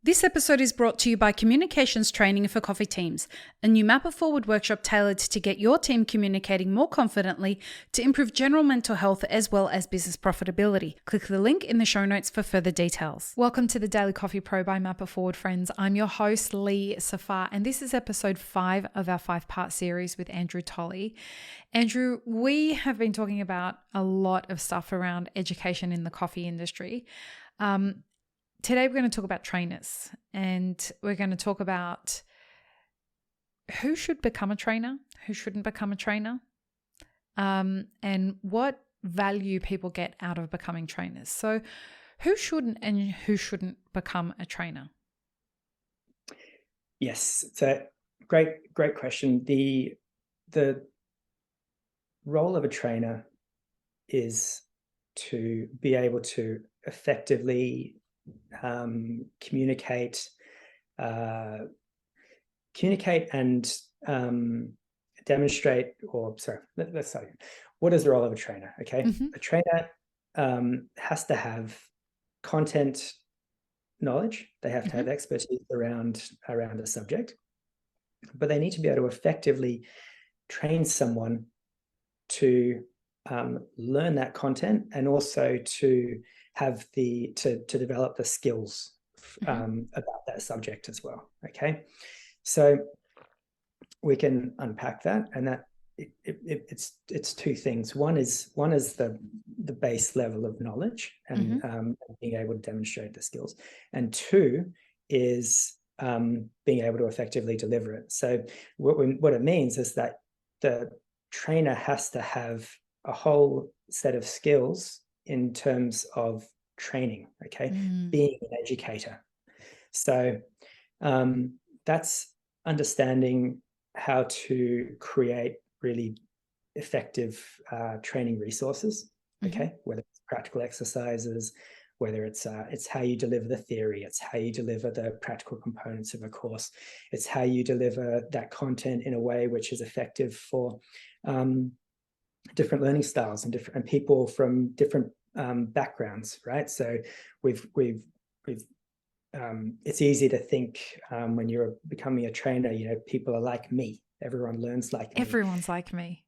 This episode is brought to you by Communications Training for Coffee Teams, a new Map It Forward workshop tailored to get your team communicating more confidently to improve general mental health as well as business profitability. Click the link in the show notes for further details. Welcome to the Daily Coffee Pro by Map It Forward, friends. I'm your host, Lee Safar, and this is episode 5 of our 5-part series with Andrew Tolley. Andrew, we have been talking about a lot of stuff around education in the coffee industry. Today, we're going to talk about trainers, and we're going to talk about who should become a trainer, who shouldn't become a trainer, and what value people get out of becoming trainers. So who shouldn't and who shouldn't become a trainer? Yes, it's a great question. The role of a trainer is to be able to effectively communicate and demonstrate, let's say, what is the role of a trainer? Okay. Mm-hmm. A trainer has to have content knowledge. They have to have expertise around a subject, but they need to be able to effectively train someone to learn that content, and also to have to develop the skills about that subject as well. Okay, so we can unpack that, and that it's two things. One is the base level of knowledge and being able to demonstrate the skills, and two is being able to effectively deliver it. So what it means is that the trainer has to have a whole set of skills in terms of training, okay, being an educator. So that's understanding how to create really effective training resources, okay, whether it's practical exercises, whether it's how you deliver the theory, it's how you deliver the practical components of a course, it's how you deliver that content in a way which is effective for different learning styles and people from different backgrounds, right? So we've it's easy to think when you're becoming a trainer, people are like me. Everyone learns like me. Everyone's like me.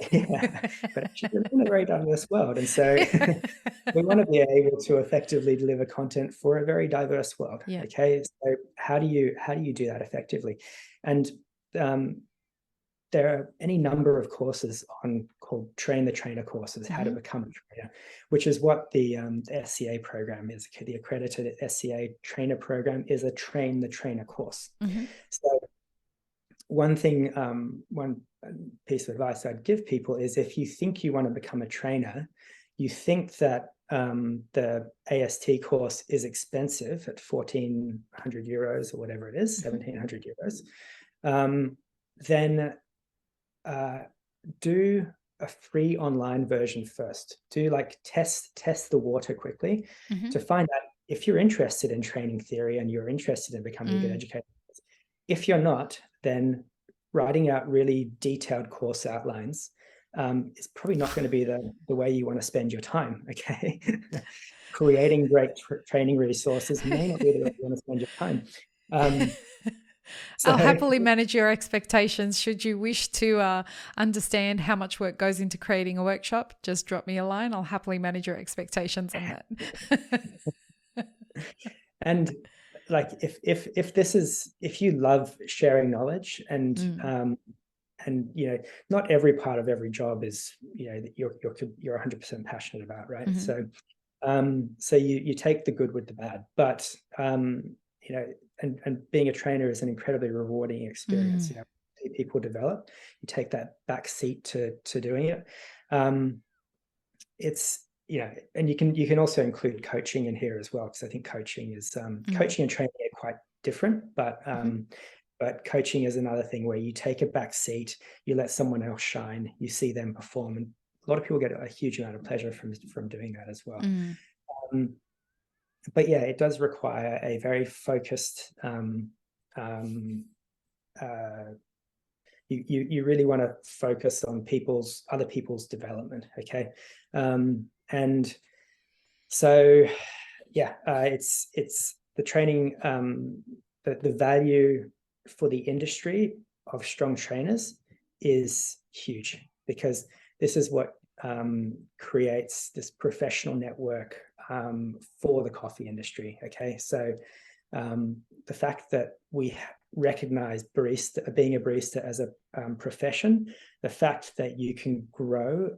Yeah, but actually we're in a very diverse world, and so we want to be able to effectively deliver content for a very diverse world. Yeah. Okay, so how do you do that effectively? And there are any number of courses called Train the Trainer courses, how to become a trainer, which is what the SCA program is. The accredited SCA trainer program is a Train the Trainer course. So one piece of advice I'd give people is, if you think you want to become a trainer, you think that the AST course is expensive at 1,400 euros or whatever it is, 1,700 euros, then do a free online version first. Do test the water quickly to find out if you're interested in training theory and you're interested in becoming a good educator. If you're not, then writing out really detailed course outlines is probably not going to be the way you want to spend your time. Okay, creating great training resources may not be the way you want to spend your time. So, I'll happily manage your expectations. Should you wish to understand how much work goes into creating a workshop, just drop me a line. I'll happily manage your expectations on that. And if you love sharing knowledge, and not every part of every job is that you're 100% passionate about, right? So you take the good with the bad, but and being a trainer is an incredibly rewarding experience. People develop. You take that back seat to doing it. It's and you can also include coaching in here as well, because I think coaching is coaching and training are quite different, but coaching is another thing where you take a back seat, you let someone else shine, you see them perform, and a lot of people get a huge amount of pleasure from doing that as well. But yeah, it does require a very focused. You really want to focus on other people's development. Okay, and so yeah, it's the training, the value for the industry of strong trainers is huge, because this is what creates this professional network for the coffee industry. Okay, so the fact that we recognize being a barista as a profession, the fact that you can grow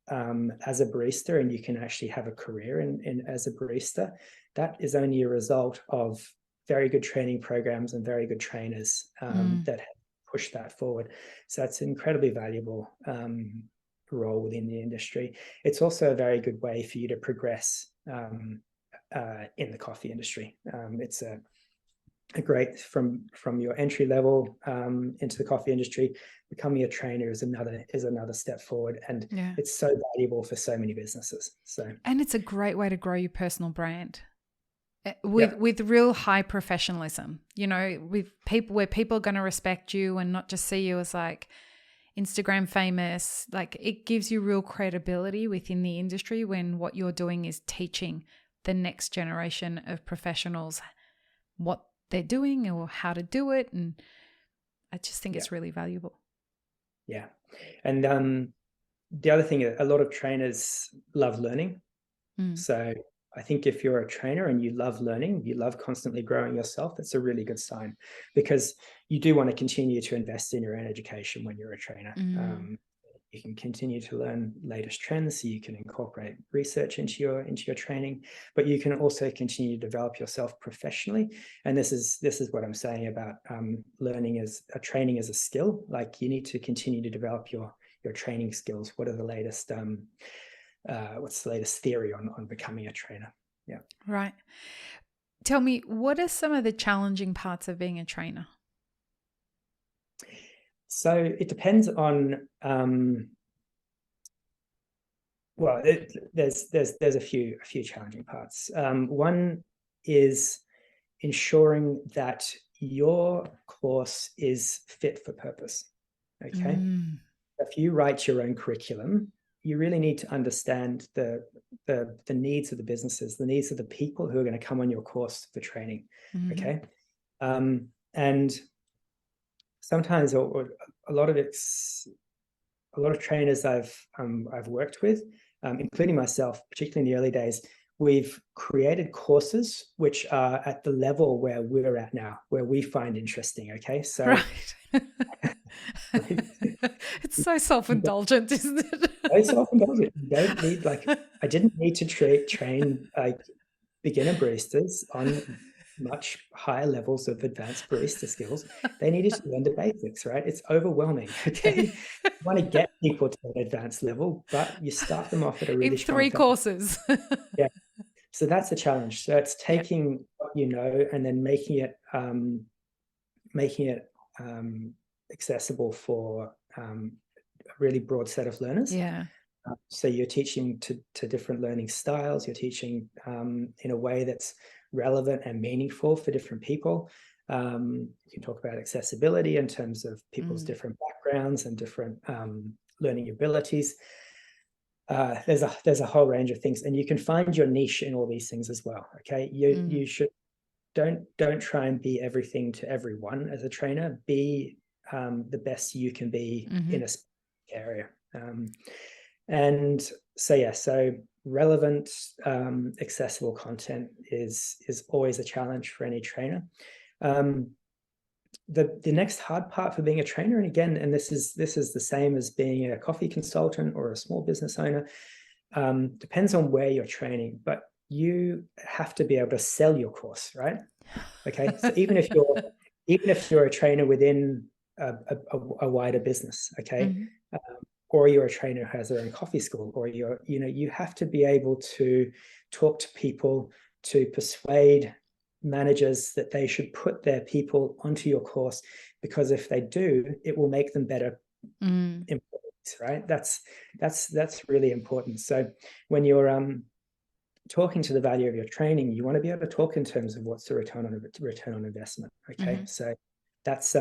as a barista and you can actually have a career in as a barista, that is only a result of very good training programs and very good trainers that have pushed that forward. So it's an incredibly valuable role within the industry. It's also a very good way for you to progress in the coffee industry. It's a great from your entry level into the coffee industry. Becoming a trainer is another step forward, and it's so valuable for so many businesses. And it's a great way to grow your personal brand with real high professionalism, with people where people are going to respect you and not just see you as like Instagram famous. Like, it gives you real credibility within the industry when what you're doing is teaching the next generation of professionals what they're doing or how to do it. And I just think it's really valuable. Yeah. And the other thing, a lot of trainers love learning. So I think if you're a trainer and you love learning, you love constantly growing yourself, it's a really good sign, because you do want to continue to invest in your own education when you're a trainer. You can continue to learn latest trends, so you can incorporate research into your training, but you can also continue to develop yourself professionally. And this is what I'm saying about training as a skill. Like, you need to continue to develop your training skills. What are the latest what's the latest theory on becoming a trainer? Yeah. Right. Tell me, what are some of the challenging parts of being a trainer? So it depends on there's a few challenging parts. One is ensuring that your course is fit for purpose. Okay. If you write your own curriculum, you really need to understand the needs of the businesses, the needs of the people who are going to come on your course for training. Okay. And sometimes, or a lot of trainers I've worked with, including myself, particularly in the early days, we've created courses which are at the level where we're at now, where we find interesting. Okay, so right. It's so self-indulgent, isn't it? Very self-indulgent. You don't need, I didn't need to train beginner baristas on much higher levels of advanced barista skills. They needed to learn the basics, right? It's overwhelming. Okay, you want to get people to an advanced level, but you start them off at a really strong 3 courses. Yeah, so that's a challenge. So it's taking what you know and then making it accessible for a really broad set of learners. Yeah. So you're teaching to different learning styles. You're teaching in a way that's relevant and meaningful for different people. You can talk about accessibility in terms of people's different backgrounds and different learning abilities. There's a whole range of things, and you can find your niche in all these things as well. Okay, you should don't try and be everything to everyone as a trainer. Be the best you can be in a specific area. And so relevant, accessible content is always a challenge for any trainer. The next hard part for being a trainer, and this is the same as being a coffee consultant or a small business owner, depends on where you're training, but you have to be able to sell your course, right? Okay, so even if you're a trainer within a wider business, okay, or you're a trainer who has their own coffee school, or you have to be able to talk to people, to persuade managers that they should put their people onto your course, because if they do, it will make them better employees, right? That's really important. So when you're talking to the value of your training, you want to be able to talk in terms of what's the return on investment. Okay, so that's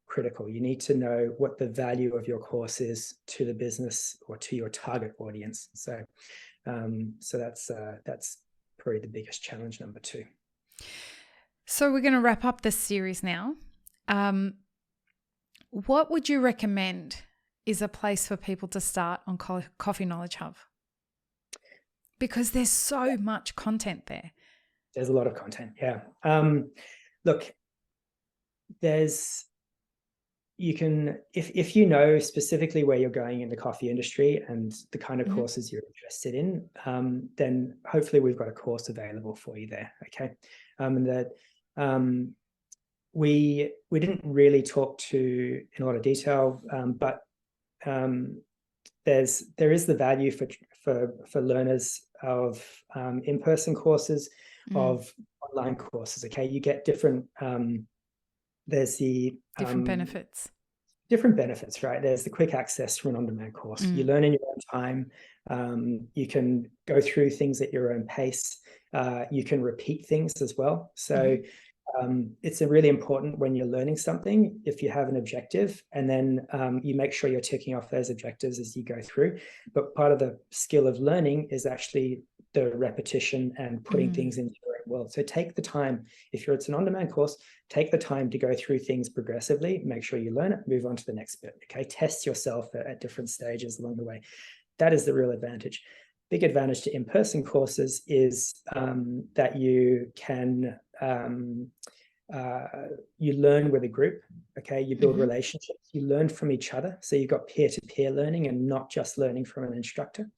critical. You need to know what the value of your course is to the business or to your target audience. So that's probably the biggest challenge, number 2. So we're going to wrap up this series now. What would you recommend is a place for people to start on Coffee Knowledge Hub? Because there's so much content there. There's a lot of content, yeah. Look, you can, if you know specifically where you're going in the coffee industry and the kind of courses you're interested in, then hopefully we've got a course available for you there, okay? And that we didn't really talk to in a lot of detail, but there is the value for learners of in-person courses, of online courses. Okay, you get different. There's the different benefits. Different benefits, right? There's the quick access to an on-demand course. You learn in your own time. You can go through things at your own pace. You can repeat things as well. So it's really important when you're learning something, if you have an objective, and then you make sure you're ticking off those objectives as you go through. But part of the skill of learning is actually the repetition and putting things into your own world. So take the time, if it's an on-demand course, take the time to go through things progressively, make sure you learn it, move on to the next bit, okay? Test yourself at different stages along the way. That is the real advantage. Big advantage to in-person courses is that you can, you learn with a group, okay? You build relationships, you learn from each other. So you've got peer-to-peer learning and not just learning from an instructor.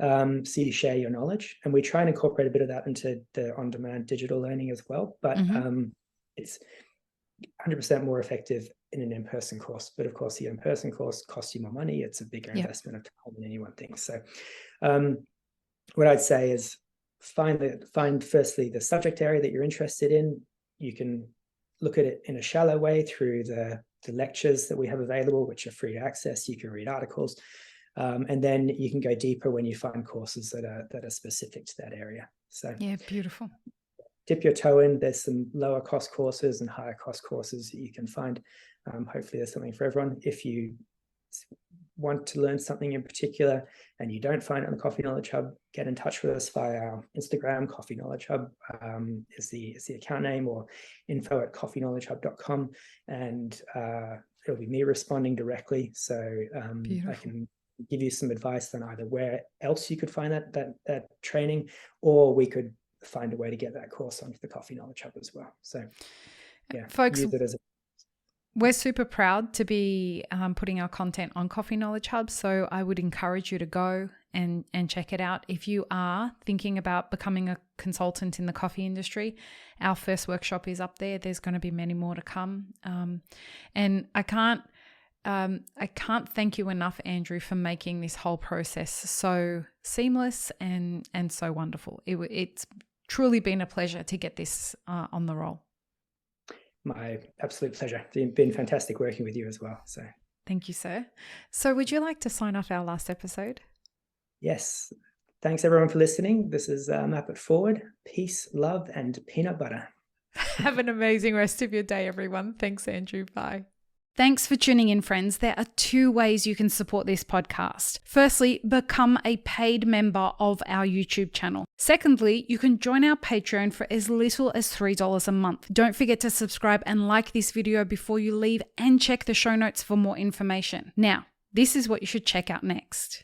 So you share your knowledge, and we try and incorporate a bit of that into the on-demand digital learning as well. But it's 100% more effective in an in-person course. But of course, the in-person course costs you more money. It's a bigger investment of time than any one thing. So what I'd say is find firstly the subject area that you're interested in. You can look at it in a shallow way through the lectures that we have available, which are free to access. You can read articles. And then you can go deeper when you find courses that are specific to that area. So yeah, beautiful. Dip your toe in. There's some lower cost courses and higher cost courses that you can find. Hopefully there's something for everyone. If you want to learn something in particular and you don't find it on the Coffee Knowledge Hub, get in touch with us via our Instagram. Coffee Knowledge Hub is the account name, or info@coffeeknowledgehub.com, and it'll be me responding directly. So I can give you some advice on either where else you could find that training, or we could find a way to get that course onto the Coffee Knowledge Hub as well. So yeah, folks, use it as we're super proud to be putting our content on Coffee Knowledge Hub. So I would encourage you to go and check it out. If you are thinking about becoming a consultant in the coffee industry, our first workshop is up there. There's going to be many more to come. And I can't thank you enough, Andrew, for making this whole process so seamless and so wonderful. It's truly been a pleasure to get this on the roll. My absolute pleasure. It's been fantastic working with you as well. So thank you, sir. So would you like to sign off our last episode? Yes. Thanks everyone for listening. This is Map It Forward. Peace, love, and peanut butter. Have an amazing rest of your day, everyone. Thanks, Andrew. Bye. Thanks for tuning in, friends. There are 2 ways you can support this podcast. Firstly, become a paid member of our YouTube channel. Secondly, you can join our Patreon for as little as $3 a month. Don't forget to subscribe and like this video before you leave, and check the show notes for more information. Now, this is what you should check out next.